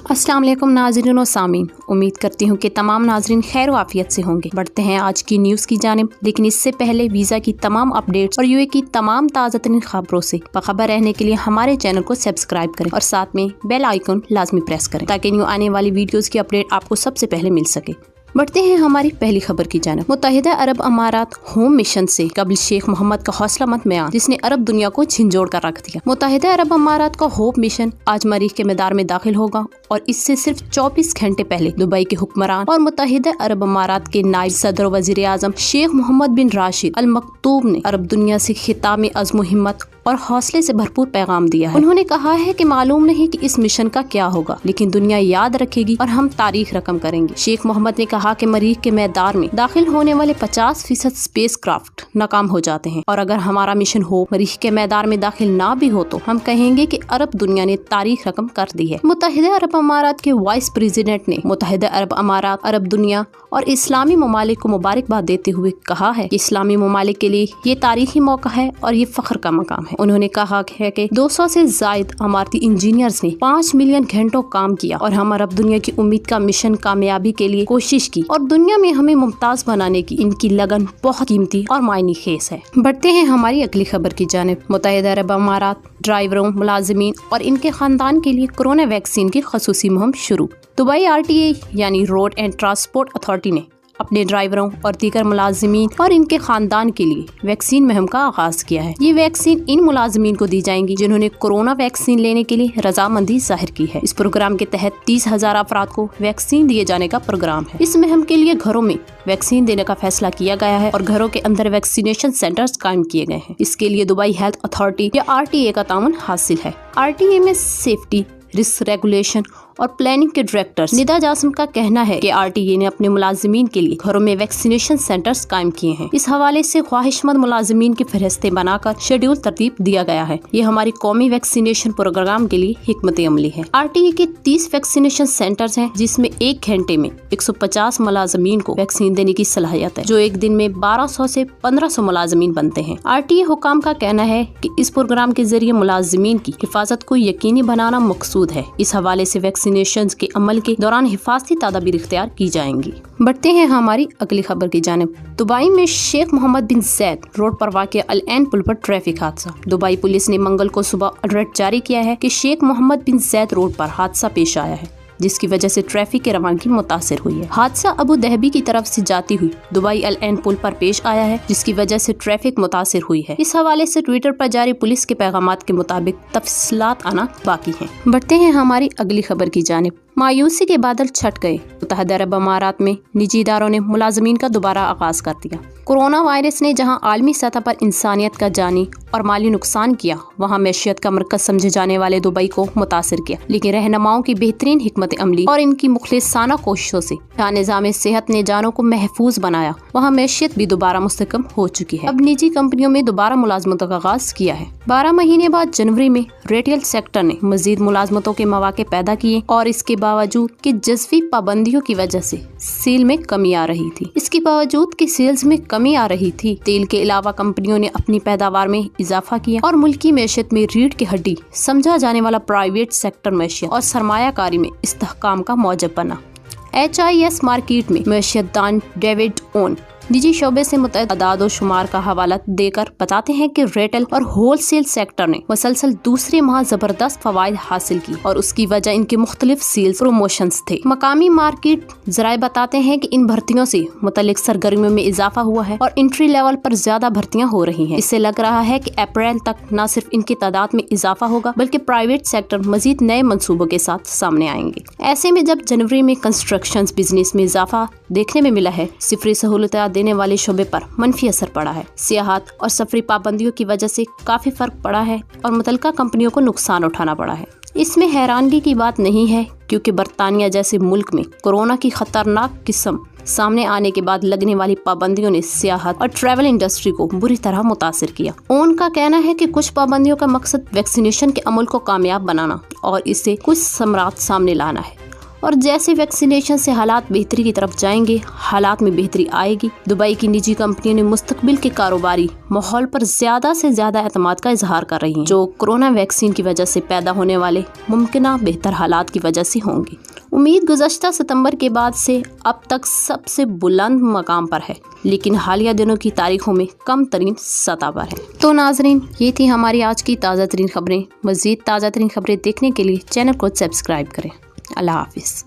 अस्सलाम वालेकुम नाज़रीन और सामीन, उम्मीद करती हूँ कि तमाम नाज़रीन खैर आफियत से होंगे। बढ़ते हैं आज की न्यूज़ की जानिब, लेकिन इससे पहले वीज़ा की तमाम अपडेट्स और यूए की तमाम ताज़ा तरीन खबरों से बाखबर रहने के लिए हमारे चैनल को सब्सक्राइब करें और साथ में बेल आइकन लाजमी प्रेस करें ताकि न्यू आने वाली वीडियोज़ की अपडेट आपको सबसे पहले मिल सके। बढ़ते हैं हमारी पहली खबर की जानिब। मुत्तहिदा अरब अमारात होम मिशन से कबल शेख मोहम्मद का हौसला मत बयान जिसने अरब दुनिया को झिंझोड़ कर रख दिया। मुत्तहिदा अरब अमारात का होम मिशन आज मरीख के मैदान में दाखिल होगा और इससे सिर्फ 24 घंटे पहले दुबई के हुक्मरान और मुत्तहिदा अरब अमारात के नायब सदर वज़ीर आज़म शेख मोहम्मद बिन राशिद अल मक्तूम ने अरब दुनिया से खिताब में अज़्म हिम्मत और हौसले से भरपूर पैगाम दिया है। उन्होंने कहा है कि मालूम नहीं कि इस मिशन का क्या होगा, लेकिन दुनिया याद रखेगी और हम तारीख रकम करेंगे। शेख मोहम्मद ने कहा कि मरीख के मैदान में दाखिल होने वाले 50% स्पेस क्राफ्ट नाकाम हो जाते हैं और अगर हमारा मिशन हो मरीख के मैदान में दाखिल ना भी हो तो हम कहेंगे कि अरब दुनिया ने तारीख रकम कर दी है। मुत्तहिदा अरब अमारात के वाइस प्रेसिडेंट ने मुत्तहिदा अरब अमारात, अरब दुनिया और इस्लामी ममालिक को मुबारकबाद देते हुए कहा है कि इस्लामी ममालिक के लिए ये तारीखी मौका है और ये फख्र का मकाम है। उन्होंने कहा है कि 200 से जायद इमारती इंजीनियर्स ने 5 मिलियन घंटों काम किया और हम अरब दुनिया की उम्मीद का मिशन कामयाबी के लिए कोशिश की और दुनिया में हमें मुमताज बनाने की इनकी लगन बहुत कीमती और मायने खेज है। बढ़ते हैं हमारी अगली खबर की जानिब। मुत्तहिदा अरब अमारात ड्राइवरों, मुलाजिमीन और इनके खानदान के लिए कोरोना वैक्सीन की खसूसी मुहिम शुरू। दुबई RTA यानी रोड एंड ट्रांसपोर्ट अथॉरिटी ने अपने ड्राइवरों और दीगर मुलाजिमीन और इनके खानदान के लिए वैक्सीन मुहिम का आगाज किया है। ये वैक्सीन इन मुलाजिमीन को दी जाएंगी जिन्होंने कोरोना वैक्सीन लेने के लिए रजामंदी जाहिर की है। इस प्रोग्राम के तहत 30,000 अफराद को वैक्सीन दिए जाने का प्रोग्राम है। इस मुहिम के लिए घरों में वैक्सीन देने का फैसला किया गया है और घरों के अंदर वैक्सीनेशन सेंटर्स कायम किए गए हैं। इसके लिए दुबई हेल्थ अथॉरिटी या RTA का ताउन हासिल है। RTA में सेफ्टी, रिस्क रेगुलेशन और प्लानिंग के डायरेक्टर निदा जासिम का कहना है कि RTA ने अपने मुलाजिमीन के लिए घरों में वैक्सीनेशन सेंटर्स कायम किए हैं। इस हवाले से ख्वाहिशमंद मुलाजिमीन की फहरिस्तें बनाकर शेड्यूल तरतीब दिया गया है। ये हमारी कौमी वैक्सीनेशन प्रोग्राम के लिए हिकमत अमली है। RTA के 30 वैक्सीनेशन सेंटर्स हैं जिसमें 1 घंटे में 150 मुलाजिमीन को वैक्सीन देने की सलाहियत है, जो एक दिन में 1200 से 1500 मुलाजिमीन बनते हैं। RTA हुकाम का कहना है कि इस प्रोग्राम के जरिए मुलाजिमीन की हिफाजत को यकीनी बनाना मकसूद है। इस हवाले से वैक्सीनेशन के अमल के दौरान हिफाजती तदाबीर इख्तियार की जाएंगी। बढ़ते हैं हमारी अगली खबर की जानिब। दुबई में शेख मोहम्मद बिन जैद रोड पर वाक़िया अल ऐन पुल पर ट्रैफिक हादसा। दुबई पुलिस ने मंगल को सुबह अलर्ट जारी किया है कि शेख मोहम्मद बिन जैद रोड पर हादसा पेश आया है, जिसकी वजह से ट्रैफिक की रवानगी मुतासिर हुई है। हादसा अबू धाबी की तरफ से जाती हुई दुबई अल ऐन पुल पर पेश आया है, जिसकी वजह से ट्रैफिक मुतासिर हुई है। इस हवाले से ट्विटर पर जारी पुलिस के पैगामात के मुताबिक तफसीलात आना बाकी हैं। बढ़ते हैं हमारी अगली खबर की जानिब। मायूसी के बादल छट गए। मुत्तहिदा अरब अमारात में निजी इदारों ने मुलाजमीन का दोबारा आगाज कर दिया। कोरोना वायरस ने जहां आलमी सतह पर इंसानियत का जानी और माली नुकसान किया, वहां मैशियत का मरकज समझे जाने वाले दुबई को मुतासिर किया, लेकिन रहनुमाओं की बेहतरीन हिकमत अमली और इनकी मुखलिसाना कोशिशों से जहाँ निज़ाम सेहत ने जानों को महफूज बनाया, वहाँ मैशियत भी दोबारा मुस्तकम हो चुकी है। अब निजी कंपनियों में दोबारा मुलाजमतों का आगाज किया है। 12 महीने बाद जनवरी में रिटेल सेक्टर ने मजीद मुलाजमतों के मौके पैदा किए और इसके बावजूद कि जज़वी पाबंदियों की वजह से सेल में कमी आ रही थी। इसके बावजूद कि सेल्स में कमी आ रही थी, तेल के अलावा कंपनियों ने अपनी पैदावार में इजाफा किया और मुल्की मैशियत में रीढ़ की हड्डी समझा जाने वाला प्राइवेट सेक्टर मैशियत और सरमायाकारी में इस्तेहकाम का मौजब बना। HIS मार्केट में मैशियत दान डेविड ओन निजी शोबे से मुतअद्दिद अदाद और शुमार का हवाला देकर बताते हैं कि रिटेल और होलसेल सेक्टर ने मुसलसल दूसरे माह जबरदस्त फवायद हासिल की और उसकी वजह इनके मुख्तलिफ सेल्स प्रमोशंस थे। मकामी मार्केट जराए बताते हैं कि इन भर्तियों से मुतल्लिक सरगर्मियों में इजाफा हुआ है और एंट्री लेवल पर ज्यादा भर्तियां हो रही हैं। इससे लग रहा है कि अप्रैल तक न सिर्फ इनकी तादाद में इजाफा होगा बल्कि प्राइवेट सेक्टर मजीद नए मंसूबों के साथ सामने आएंगे। ऐसे में जब जनवरी में कंस्ट्रक्शन बिजनेस में इजाफा देखने में मिला है, सिफरी सहूलत देने वाले शोबे पर मनफी असर पड़ा है। सियाहत और सफरी पाबंदियों की वजह से काफी फर्क पड़ा है और मुतल्लिका कंपनियों को नुकसान उठाना पड़ा है। इसमें हैरानगी की बात नहीं है क्योंकि बरतानिया जैसे मुल्क में कोरोना की खतरनाक किस्म सामने आने के बाद लगने वाली पाबंदियों ने सियाहत और ट्रैवल इंडस्ट्री को बुरी तरह मुतासिर किया। उनका कहना है कि कुछ पाबंदियों का मकसद वैक्सीनेशन के अमल को कामयाब बनाना और इससे कुछ समरात सामने लाना है اور جیسے ویکسینیشن سے حالات بہتری کی طرف جائیں گے، حالات میں بہتری آئے گی۔ دبئی کی نجی کمپنیوں نے مستقبل کے کاروباری ماحول پر زیادہ سے زیادہ اعتماد کا اظہار کر رہی ہیں، جو کورونا ویکسین کی وجہ سے پیدا ہونے والے ممکنہ بہتر حالات کی وجہ سے ہوں گی۔ امید گزشتہ ستمبر کے بعد سے اب تک سب سے بلند مقام پر ہے، لیکن حالیہ دنوں کی تاریخوں میں کم ترین سطح پر ہے۔ تو ناظرین، یہ تھی ہماری آج کی تازہ ترین خبریں۔ مزید تازہ ترین خبریں دیکھنے کے لیے چینل کو سبسکرائب کریں۔ اللہ حافظ۔